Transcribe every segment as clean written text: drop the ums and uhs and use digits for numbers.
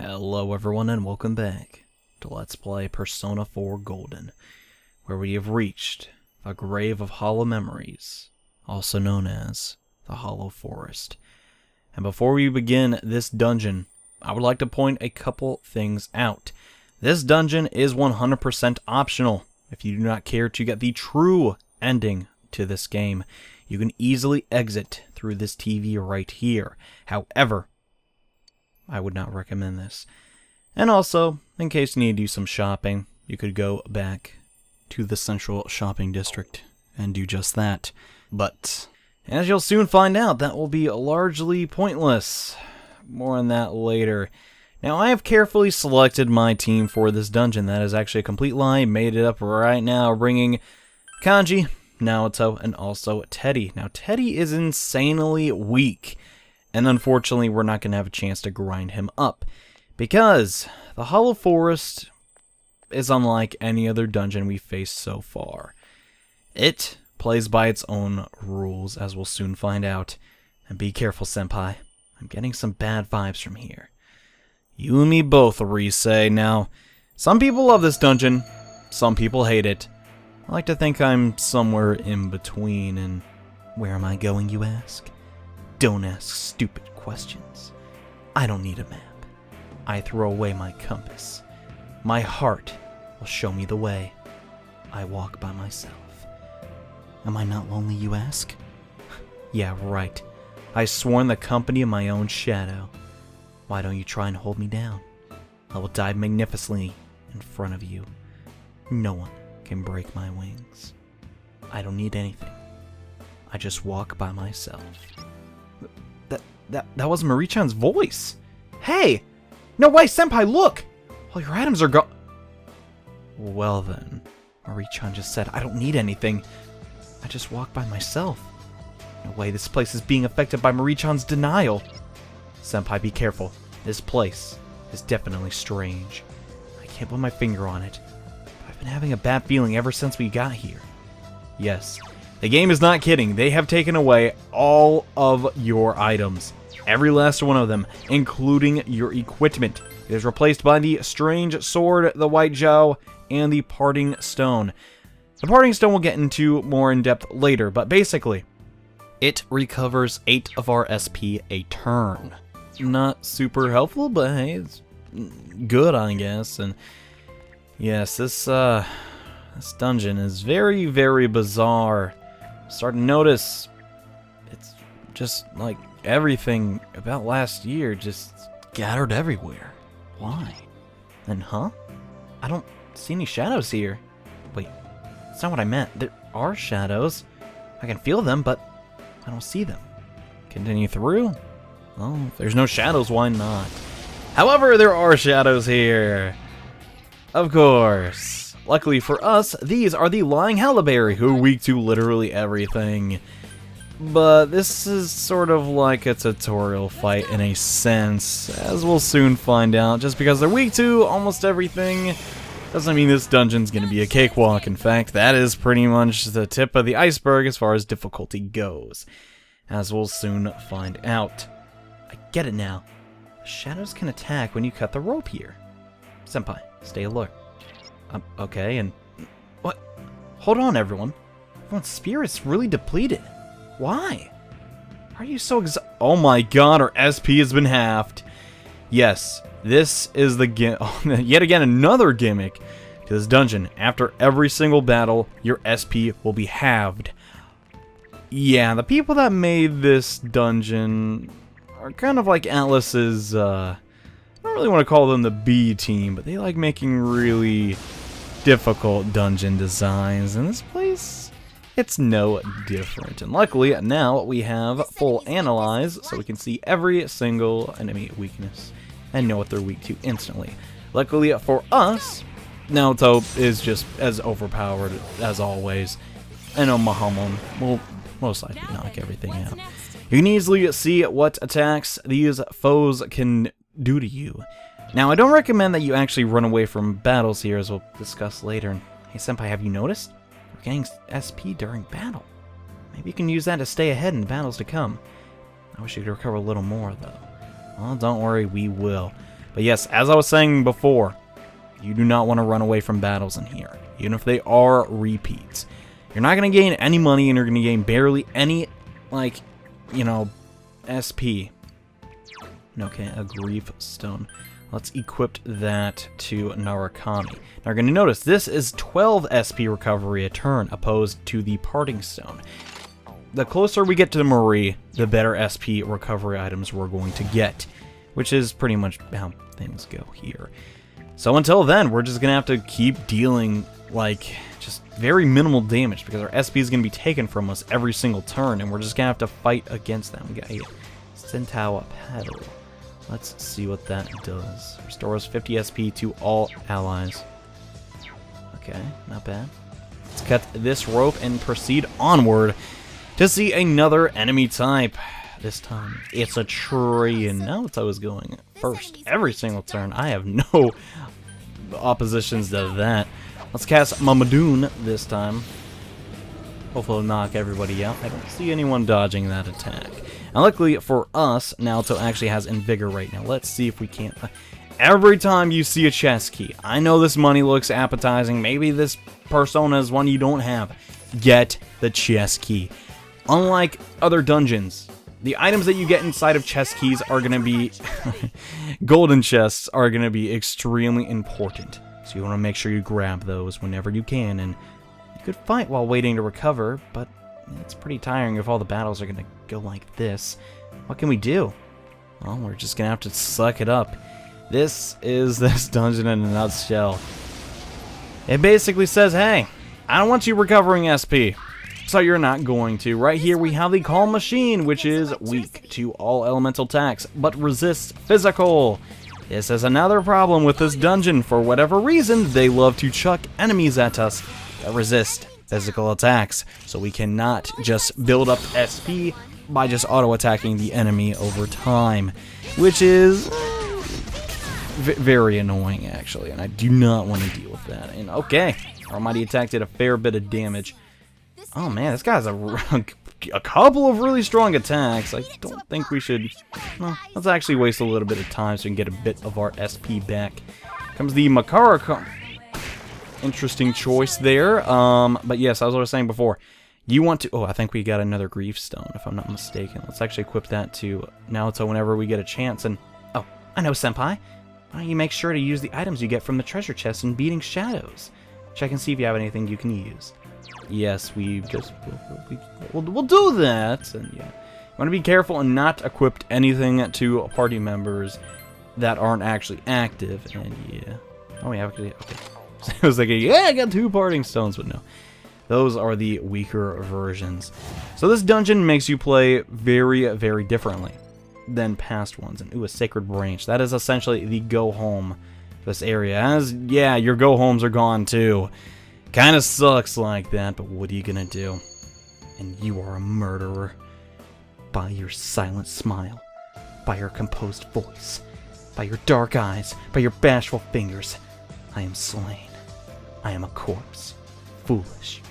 Hello everyone and welcome back to Let's Play Persona 4 Golden, where we have reached the grave of hollow memories, also known as the Hallow Forest. And before we begin this dungeon, I would like to point a couple things out. This dungeon is 100% optional. If you do not care to get the true ending to this game, you can easily exit through this TV right here. However, I would not recommend this. And also, in case you need to do some shopping, you could go back to the central shopping district and do just that. But, as you'll soon find out, that will be largely pointless. More on that later. Now, I have carefully selected my team for this dungeon. That is actually a complete lie. I made it up right now, bringing Kanji, Naoto, and also Teddy. Now, Teddy is insanely weak. And unfortunately, we're not going to have a chance to grind him up, because the Hallow Forest is unlike any other dungeon we've faced so far. It plays by its own rules, as we'll soon find out. And be careful, Senpai. I'm getting some bad vibes from here. You and me both, Rise. Now, some people love this dungeon, some people hate it. I like to think I'm somewhere in between, and where am I going, you ask? Don't ask stupid questions. I don't need a map. I throw away my compass. My heart will show me the way. I walk by myself. Am I not lonely, you ask? Yeah, right. I sworn the company of my own shadow. Why don't you try and hold me down? I will dive magnificently in front of you. No one can break my wings. I don't need anything. I just walk by myself. That was Marie-chan's voice. Hey! No way, Senpai, look! All your items are gone. Well then, Marie-chan just said, I don't need anything. I just walk by myself. No way, this place is being affected by Marie-chan's denial. Senpai, be careful. This place is definitely strange. I can't put my finger on it. But I've been having a bad feeling ever since we got here. Yes. The game is not kidding. They have taken away all of your items. Every last one of them, including your equipment. It is replaced by the strange sword, the white Zhao, and the parting stone. The parting stone we'll get into more in depth later, but basically, it recovers 8 of our SP a turn. Not super helpful, but hey, it's good, I guess. And yes, this dungeon is very, very bizarre. Starting to notice it's just like everything about last year just scattered everywhere. Why? And huh? I don't see any shadows here. Wait, that's not what I meant. There are shadows. I can feel them, but I don't see them. Continue through? Well, if there's no shadows, why not? However, there are shadows here. Of course. Luckily for us, these are the Lying Hallaberry, who are weak to literally everything. But this is sort of like a tutorial fight in a sense, as we'll soon find out. Just because they're weak to almost everything doesn't mean this dungeon's going to be a cakewalk. In fact, that is pretty much the tip of the iceberg as far as difficulty goes, as we'll soon find out. I get it now. The shadows can attack when you cut the rope here. Senpai, stay alert. Okay, and what? Hold on, everyone. Everyone's spirit's really depleted. Why? Are you so oh my god, our SP has been halved. Yes, this is the yet again another gimmick to this dungeon. After every single battle, your SP will be halved. Yeah, the people that made this dungeon are kind of like Atlas's, I don't really want to call them the B team, but they like making really difficult dungeon designs, and this place, it's no different. And luckily, now we have full analyze, so we can see every single enemy weakness and know what they're weak to instantly. Luckily for us, Naoto is just as overpowered as always, and Mahamon will most likely knock everything out. You can easily see what attacks these foes can do to you. Now, I don't recommend that you actually run away from battles here, as we'll discuss later. And hey, Senpai, have you noticed? We're getting SP during battle. Maybe you can use that to stay ahead in battles to come. I wish you could recover a little more, though. Well, don't worry, we will. But yes, as I was saying before, you do not want to run away from battles in here, even if they are repeats. You're not going to gain any money, and you're going to gain barely any, like, you know, SP. Okay, a grief stone. Let's equip that to Narakami. Now you're going to notice this is 12 SP recovery a turn, opposed to the parting stone. The closer we get to the Marie, the better SP recovery items we're going to get, which is pretty much how things go here. So until then, we're just going to have to keep dealing, like, just very minimal damage, because our SP is going to be taken from us every single turn, and we're just going to have to fight against them. We got a Centaur Pedal. Let's see what that does. Restores 50 SP to all allies. Okay, not bad. Let's cut this rope and proceed onward to see another enemy type. This time, it's a tree, and now it's always going first every single turn. I have no oppositions to that. Let's cast Mamadoon this time. Hopefully it'll knock everybody out. I don't see anyone dodging that attack. And luckily for us, Naoto actually has Invigorate. Now let's see if we can't... Every time you see a chest key, I know this money looks appetizing. Maybe this persona is one you don't have. Get the chest key. Unlike other dungeons, the items that you get inside of chest keys are going to be... golden chests are going to be extremely important. So you want to make sure you grab those whenever you can. And you could fight while waiting to recover, but it's pretty tiring if all the battles are going to go like this. What can we do? Well, we're just going to have to suck it up. This is this dungeon in a nutshell. It basically says, hey, I don't want you recovering SP. So you're not going to. Right here we have the Calm Machine, which is weak to all elemental attacks, but resists physical. This is another problem with this dungeon. For whatever reason, they love to chuck enemies at us that resist physical attacks. So we cannot just build up SP by just auto-attacking the enemy over time, which is very annoying, actually, and I do not want to deal with that. And okay, our mighty attack did a fair bit of damage. Oh man, this guy's a couple of really strong attacks. I don't think we should... Well, let's actually waste a little bit of time so we can get a bit of our SP back. Comes the Makara. Interesting choice there. But yes, as I was saying before, you want to... Oh, I think we got another Grief Stone, if I'm not mistaken. Let's actually equip that to Naoto whenever we get a chance. And oh, I know, Senpai. Why don't you make sure to use the items you get from the treasure chest in Beating Shadows? Check and see if you have anything you can use. Yes, we'll do that. And yeah, you want to be careful and not equip anything to party members that aren't actually active. And yeah, oh yeah, okay. I was thinking, yeah, I got 2 parting stones, but no, those are the weaker versions. So this dungeon makes you play very, very differently than past ones. And ooh, a Sacred Branch. That is essentially the go home for this area. As yeah, your go homes are gone too. Kind of sucks like that, but what are you gonna do? And you are a murderer. By your silent smile, by your composed voice, by your dark eyes, by your bashful fingers, I am slain. I am a corpse. Foolish,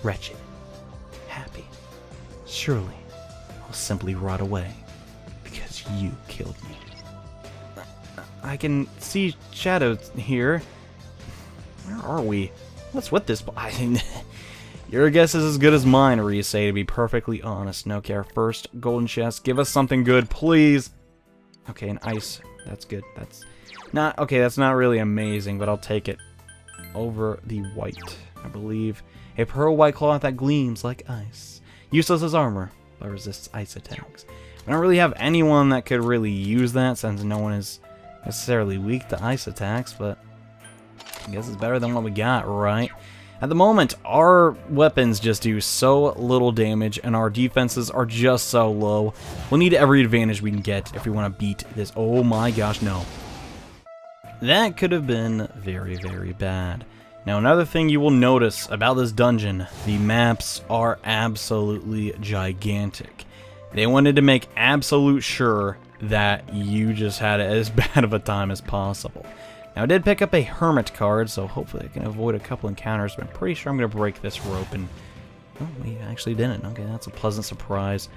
wretched, happy. Surely, I'll simply rot away, because you killed me. I can see shadows here. Where are we? What's with this? Your guess is as good as mine, Risei, to be perfectly honest. No care. First, golden chest. Give us something good, please. Okay, an ice. That's good. That's not... Okay, that's not really amazing, but I'll take it. Over the white, I believe. A pearl white cloth that gleams like ice. Useless as armor, but resists ice attacks. We don't really have anyone that could really use that, since no one is necessarily weak to ice attacks, but... I guess it's better than what we got, right? At the moment, our weapons just do so little damage, and our defenses are just so low. We'll need every advantage we can get if we want to beat this. Oh my gosh, no. That could have been very, very bad. Now, another thing you will notice about this dungeon, the maps are absolutely gigantic. They wanted to make absolute sure that you just had as bad of a time as possible. Now, I did pick up a Hermit card, so hopefully I can avoid a couple encounters, but I'm pretty sure I'm going to break this rope, and... Oh, we actually didn't. Okay, that's a pleasant surprise.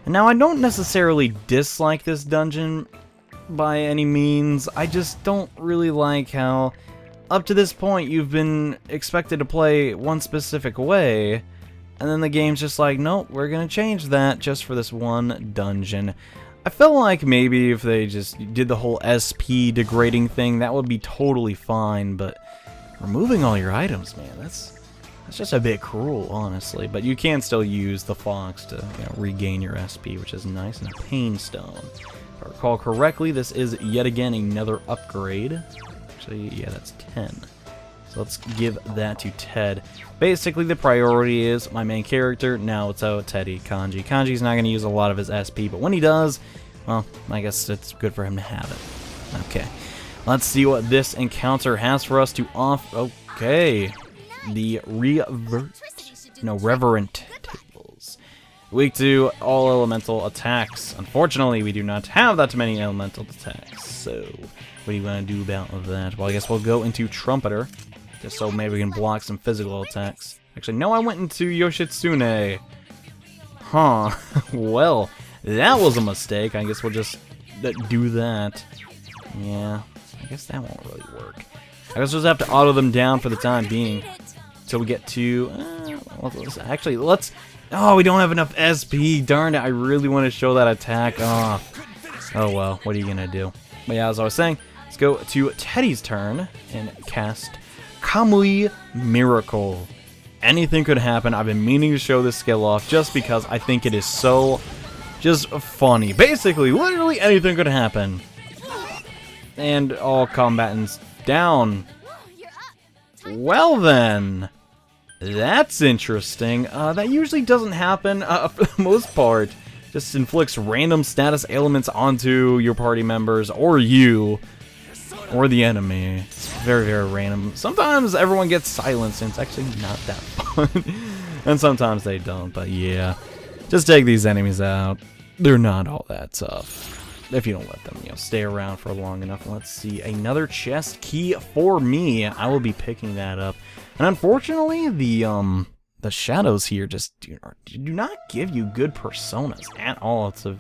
And now, I don't necessarily dislike this dungeon, by any means. I just don't really like how, up to this point, you've been expected to play one specific way, and then the game's just like, nope, we're gonna change that just for this one dungeon. I feel like maybe if they just did the whole SP degrading thing, that would be totally fine, but removing all your items, man, that's just a bit cruel, honestly. But you can still use the fox to, you know, regain your SP, which is nice, and a pain stone. If I recall correctly, this is yet again another upgrade. Actually, yeah, that's 10. So let's give that to Ted. Basically, the priority is my main character, Naoto, Teddy, Kanji. Kanji's not going to use a lot of his SP, but when he does, well, I guess it's good for him to have it. Okay, let's see what this encounter has for us to Okay, the reverent tables. Weak to all elemental attacks. Unfortunately, we do not have that many elemental attacks, so what do you want to do about that? Well, I guess we'll go into Trumpeter, just so maybe we can block some physical attacks. Actually, no, I went into Yoshitsune. Huh. Well, that was a mistake. I guess we'll just do that. Yeah, I guess that won't really work. I guess we'll just have to auto them down for the time being. So we get to... let's... Oh, we don't have enough SP. Darn it, I really want to show that attack off. Oh well, what are you going to do? But yeah, as I was saying, let's go to Teddy's turn and cast Kamui Miracle. Anything could happen. I've been meaning to show this skill off just because I think it is so just funny. Basically, literally anything could happen. And all combatants down. Well then, that's interesting. That usually doesn't happen for the most part. Just inflicts random status ailments onto your party members, or you, or the enemy. It's very, very random. Sometimes everyone gets silenced, and it's actually not that fun. And sometimes they don't, but yeah. Just take these enemies out. They're not all that tough, if you don't let them, you know, stay around for long enough. Let's see, another chest key for me. I will be picking that up. And unfortunately, the shadows here just do not give you good personas at all. It's kind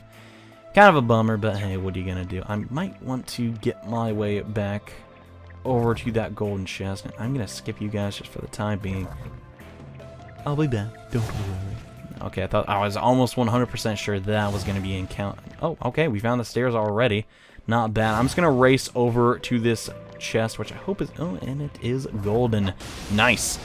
of a bummer, but hey, what are you gonna do? I might want to get my way back over to that golden chest, and I'm gonna skip you guys just for the time being. I'll be back, don't worry. Okay, I was almost 100% sure that was gonna be encounter. Oh, okay, we found the stairs already. Not bad. I'm just gonna race over to this chest, which I hope is... Oh, and it is golden. Nice.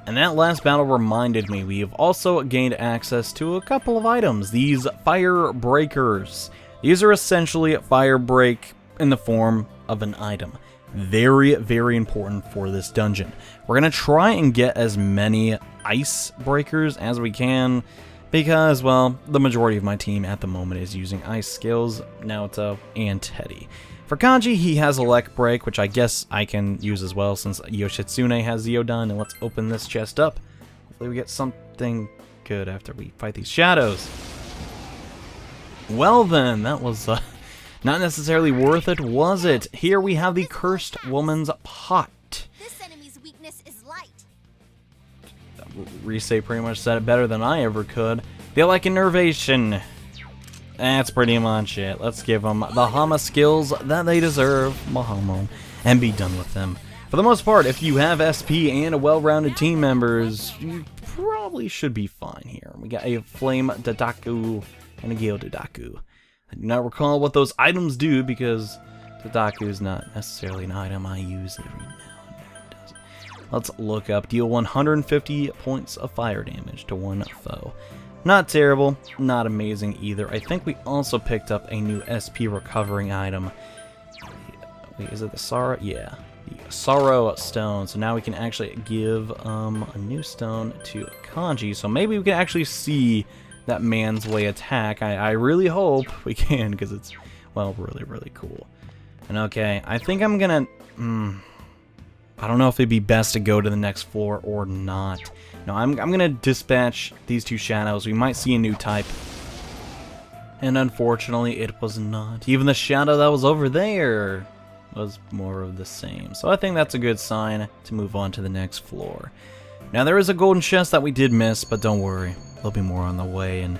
And that last battle reminded me, we have also gained access to a couple of items. These fire breakers. These are essentially fire break in the form of an item. Very, very important for this dungeon. We're going to try and get as many ice breakers as we can, because, well, the majority of my team at the moment is using ice skills, Naoto and Teddy. For Kanji, he has Elect Break, which I guess I can use as well since Yoshitsune has Zeodon. And let's open this chest up. Hopefully we get something good after we fight these shadows. Well then, that was not necessarily worth it, was it? Here we have the Cursed Woman's Pot. This enemy's weakness is light. Rise pretty much said it better than I ever could. They like innervation. That's pretty much it. Let's give them the Hama skills that they deserve, Mahamo, and be done with them. For the most part, if you have SP and a well-rounded team members, you probably should be fine here. We got a Flame Dadaku and a Gale Dadaku. I do not recall what those items do because Dadaku is not necessarily an item I use every now and then. Let's look up. Deal 150 points of fire damage to one foe. Not terrible, not amazing either. I think we also picked up a new SP recovering item. Wait, is it the Sorrow? Yeah, the Sorrow Stone. So now we can actually give a new stone to Kanji. So maybe we can actually see that Man's Way attack. I really hope we can, because it's, well, really, really cool. And okay, I think I'm gonna... I don't know if it'd be best to go to the next floor or not. No, I'm gonna dispatch these two shadows. We might see a new type. And unfortunately, it was not. Even the shadow that was over there was more of the same. So I think that's a good sign to move on to the next floor. Now, there is a golden chest that we did miss, but don't worry. There'll be more on the way. And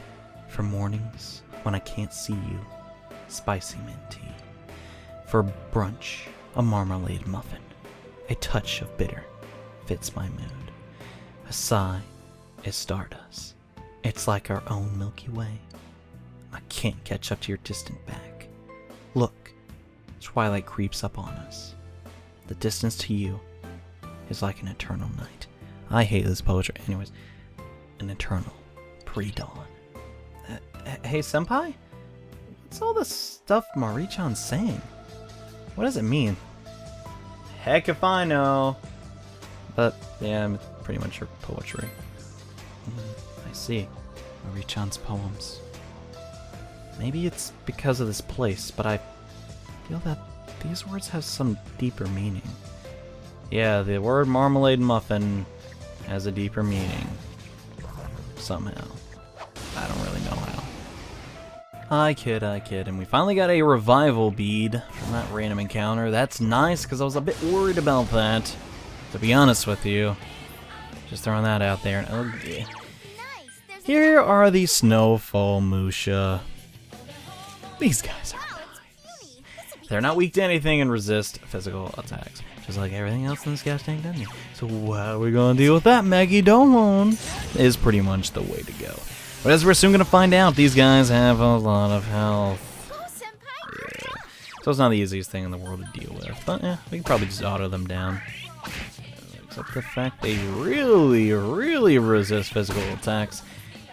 for mornings, when I can't see you, spicy mint tea. For brunch, a marmalade muffin. A touch of bitter fits my mood. A sigh is stardust. It's like our own Milky Way. I can't catch up to your distant back. Look, twilight creeps up on us. The distance to you is like an eternal night. I hate this poetry. Anyways, an eternal pre-dawn. Hey, senpai? What's all this stuff Mari-chan's saying? What does it mean? Heck if I know. But, yeah, it's pretty much her poetry. I see. Mari-chan's poems. Maybe it's because of this place, but I feel that these words have some deeper meaning. Yeah, the word marmalade muffin has a deeper meaning. Somehow. I don't really know how. I kid, and we finally got a revival bead from that random encounter. That's nice, because I was a bit worried about that, to be honest with you. Just throwing that out there. And, oh, yeah. Here are the Snowfall Musha. These guys are nice. They're not weak to anything and resist physical attacks, just like everything else in this gas tank, doesn't it? So how are we gonna deal with that, Maggie Domon? Is pretty much the way to go. But as we're soon gonna find out, these guys have a lot of health. Yeah. So it's not the easiest thing in the world to deal with, but yeah, we can probably just auto them down. Except the fact they really resist physical attacks.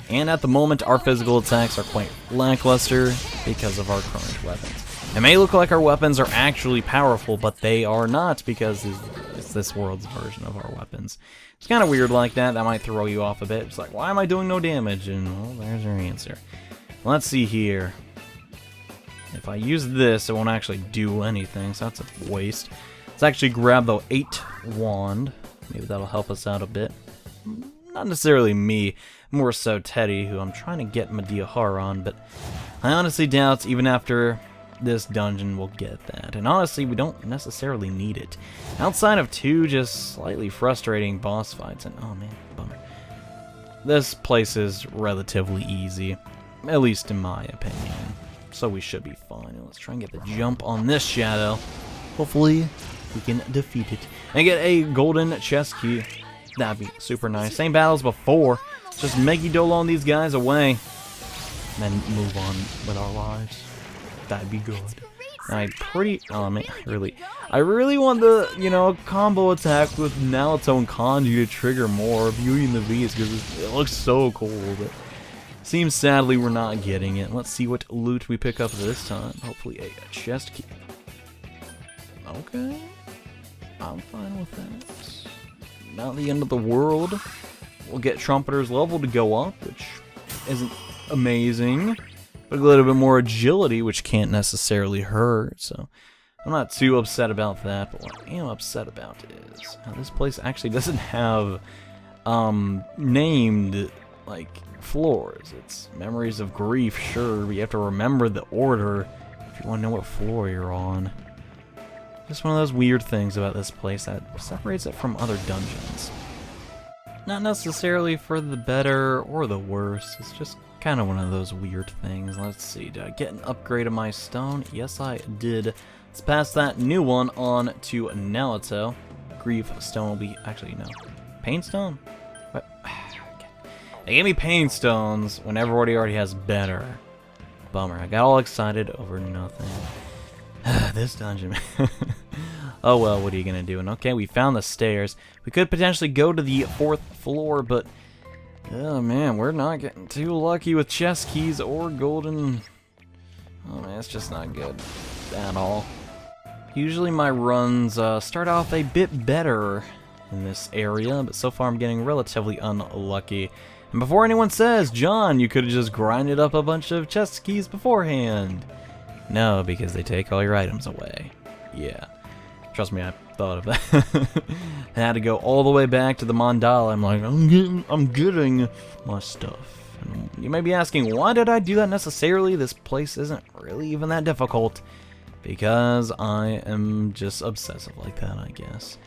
And at the moment, our physical attacks are quite lackluster because of our current weapons. It may look like our weapons are actually powerful, but they are not, because it's this world's version of our weapons. It's kind of weird like that. That might throw you off a bit. It's like, why am I doing no damage? And, well, there's your answer. Let's see here. If I use this, it won't actually do anything, so that's a waste. Let's actually grab the 8 wand. Maybe that'll help us out a bit. Not necessarily me, more so Teddy, who I'm trying to get Medea-Har on, but I honestly doubt even after this dungeon we'll get that. And honestly, we don't necessarily need it. Outside of 2 just slightly frustrating boss fights, and oh man, bummer. This place is relatively easy, at least in my opinion. So we should be fine. Let's try and get the jump on this shadow. Hopefully we can defeat it and get a golden chest key. That'd be super nice. Same battles before. Just Megidolo these guys away. And then move on with our lives. That'd be good. I really want the, combo attack with Naruto and Kanji to trigger more Beauty and the Beast, because it looks so cool. But seems sadly we're not getting it. Let's see what loot we pick up this time. Hopefully a chest key. Okay. I'm fine with that. Not the end of the world. We'll get Trumpeter's level to go up, which isn't amazing. But a little bit more agility, which can't necessarily hurt, so I'm not too upset about that. But what I am upset about is how this place actually doesn't have named, like, floors. It's Memories of Grief, sure, but you have to remember the order if you want to know what floor you're on. Just one of those weird things about this place that separates it from other dungeons. Not necessarily for the better or the worse, it's just kind of one of those weird things. Let's see, did I get an upgrade of my stone? Yes, I did. Let's pass that new one on to Naruto. Grief stone will be, actually, no. Pain stone? What? They gave me pain stones when everybody already has better. Bummer, I got all excited over nothing. This dungeon. Oh well, what are you gonna do? And okay, we found the stairs. We could potentially go to the 4th floor, but oh man, we're not getting too lucky with chest keys or golden. Oh man, it's just not good at all. Usually my runs start off a bit better in this area, but so far I'm getting relatively unlucky. And before anyone says, John, you could have just grinded up a bunch of chest keys beforehand. No, because they take all your items away. Yeah. Trust me, I thought of that. I had to go all the way back to the mandala. I'm like, I'm getting my stuff. And you may be asking, why did I do that necessarily? This place isn't really even that difficult. Because I am just obsessive like that, I guess.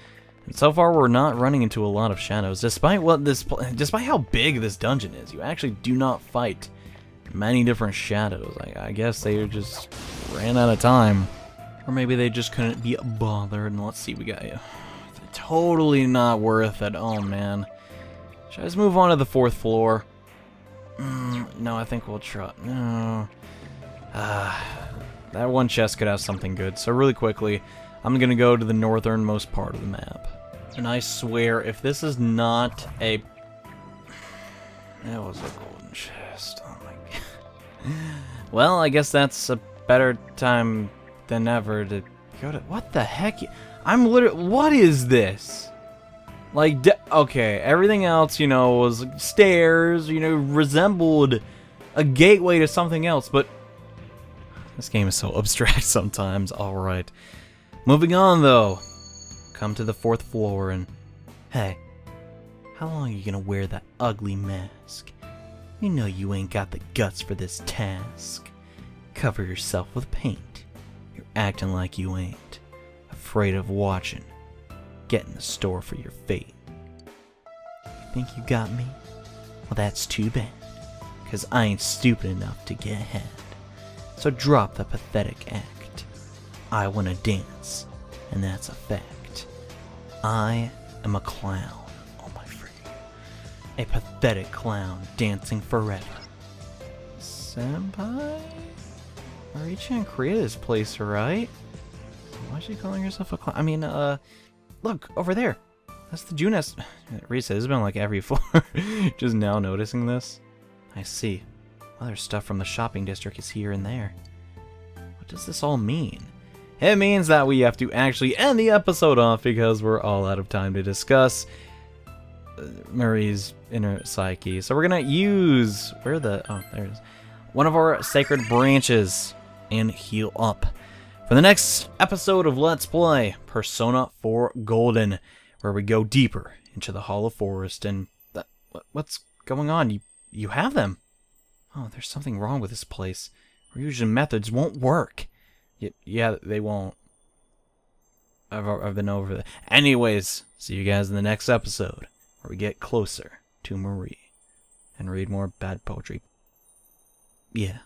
And so far, we're not running into a lot of shadows. Despite how big this dungeon is, you actually do not fight many different shadows. I guess they just ran out of time. Or maybe they just couldn't be bothered. And let's see, we got you. Totally not worth it. Oh, man. Should I just move on to the 4th floor? No, I think we'll try. No. That one chest could have something good. So really quickly, I'm going to go to the northernmost part of the map. And I swear, if this is not a... That was a golden chest. Oh, my God. Well, I guess that's a better time than ever to go to... What the heck? I'm literally... What is this? Like, okay, everything else, you know, was stairs, you know, resembled a gateway to something else, but this game is so abstract sometimes. Alright. Moving on, though. Come to the 4th floor and... Hey, how long are you gonna wear that ugly mask? You know you ain't got the guts for this task. Cover yourself with paint. You're acting like you ain't. Afraid of watching. Get in the store for your fate. You think you got me? Well, that's too bad. Cause I ain't stupid enough to get ahead. So drop the pathetic act. I wanna dance, and that's a fact. I am a clown, oh my freak. A pathetic clown dancing forever. Senpai? Marie-chan created this place, right? Why is she calling herself a clown? I mean, look, over there. That's the Junes. Risa, this has been like every floor. Just now noticing this. I see. Other stuff from the shopping district is here and there. What does this all mean? It means that we have to actually end the episode off because we're all out of time to discuss Marie's inner psyche. So we're gonna use... Where are the... Oh, there it is. One of our sacred branches and heal up. For the next episode of Let's Play Persona 4 Golden, where we go deeper into the Hallow Forest and... What's going on? You have them? Oh, there's something wrong with this place. Our usual methods won't work. Yeah, they won't. I've been over that. Anyways, see you guys in the next episode, where we get closer to Marie and read more bad poetry. Yeah.